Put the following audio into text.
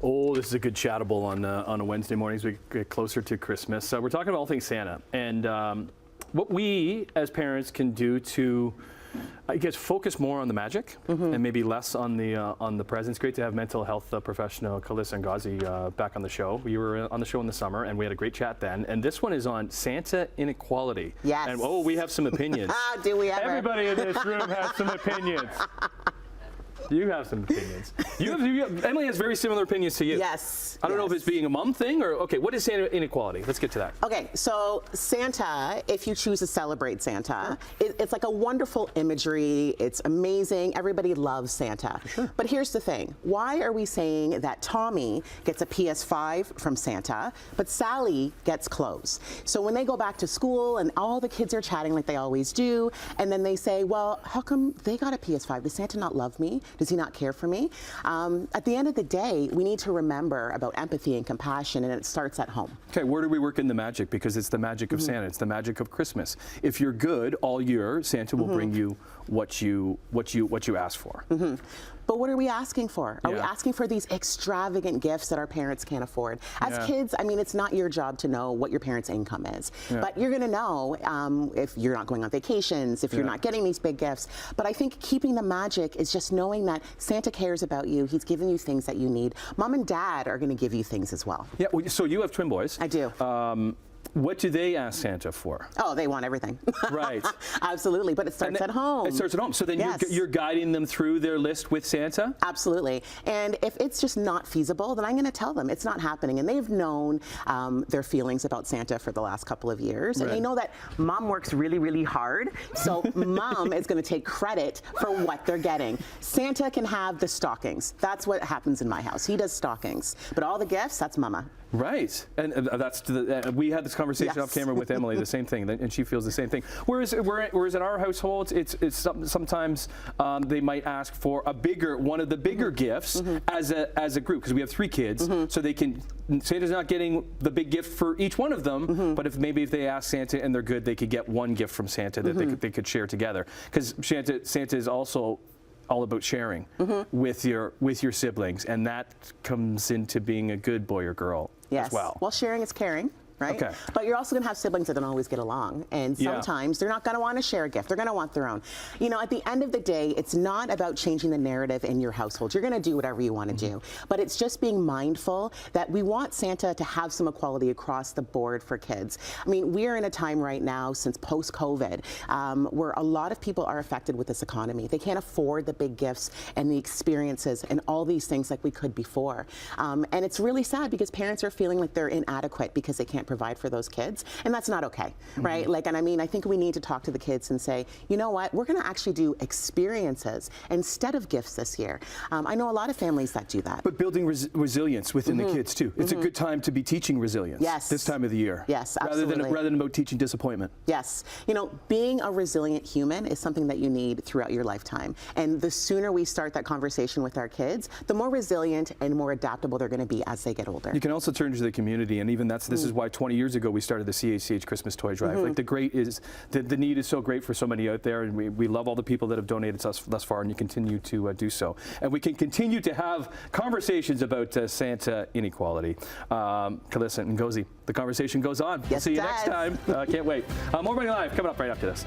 Oh, this is a good chattable on a Wednesday morning as we get closer to Christmas. We're talking about all things Santa and what we as parents can do to, I guess, focus more on the magic and maybe less on the presents. Great to have mental health professional Calissa Ngozi back on the show. We were on the show in the summer and we had a great chat then. And this one is on Santa inequality. Yes. And oh, we have some opinions. Do we ever? Everybody in this room has some opinions. You have some opinions. Emily has very similar opinions to you. Yes. I don't know if it's being a mom thing or, okay, what is Santa inequality? Let's get to that. Okay, so Santa, if you choose to celebrate Santa, it's like a wonderful imagery. It's amazing. Everybody loves Santa. Sure. But here's the thing. Why are we saying that Tommy gets a PS5 from Santa, but Sally gets clothes? So when they go back to school and all the kids are chatting like they always do, and then they say, well, how come they got a PS5? Does Santa not love me? Does he not care for me? At the end of the day, we need to remember about empathy and compassion, and it starts at home. Okay, where do we work in the magic? Because it's the magic of Santa. It's the magic of Christmas. If you're good all year, Santa will bring you what you ask for. But what are we asking for? Are we asking for these extravagant gifts that our parents can't afford? As kids, I mean, it's not your job to know what your parents' income is. But you're going to know if you're not going on vacations, if you're not getting these big gifts. But I think keeping the magic is just knowing that Santa cares about you. He's giving you things that you need. Mom and Dad are going to give you things as well. Yeah, so you have twin boys. I do. What do they ask Santa for? Oh, they want everything. Right. Absolutely, but it starts at home. It starts at home. So then you're guiding them through their list with Santa? Absolutely. And if it's just not feasible, then I'm going to tell them it's not happening. And they've known their feelings about Santa for the last couple of years. And they know that Mom works really, really hard. So Mom is going to take credit for what they're getting. Santa can have the stockings. That's what happens in my house. He does stockings. But all the gifts, that's Mama. Right, and we had this conversation off camera with Emily, the same thing, and she feels the same thing. Whereas in our households, it's sometimes they might ask for one of the bigger gifts as a group, because we have 3 kids, so they can. Santa's not getting the big gift for each one of them, but if they ask Santa and they're good, they could get one gift from Santa that they could share together, because Santa is also all about sharing with your siblings, and that comes into being a good boy or girl as well. Well, sharing is caring. Right? Okay. But you're also going to have siblings that don't always get along. And sometimes they're not going to want to share a gift. They're going to want their own. You know, at the end of the day, it's not about changing the narrative in your household. You're going to do whatever you want to do. But it's just being mindful that we want Santa to have some equality across the board for kids. I mean, we are in a time right now since post-COVID where a lot of people are affected with this economy. They can't afford the big gifts and the experiences and all these things like we could before. And it's really sad because parents are feeling like they're inadequate because they can't provide for those kids, and that's not okay, right? Like, and I mean, I think we need to talk to the kids and say, you know what, we're going to actually do experiences instead of gifts this year. I know a lot of families that do that. But building resilience within the kids too. It's a good time to be teaching resilience. Yes. This time of the year. Yes, absolutely. Rather than about teaching disappointment. Yes. You know, being a resilient human is something that you need throughout your lifetime. And the sooner we start that conversation with our kids, the more resilient and more adaptable they're going to be as they get older. You can also turn to the community, and even this is why 20 years ago we started the CHCH Christmas Toy Drive. Like the need is so great for so many out there, and we love all the people that have donated to us thus far, and you continue to do so. And we can continue to have conversations about Santa inequality. Calissa Ngozi, the conversation goes on. Yes, we'll see you next time. Can't wait. More Running Live coming up right after this.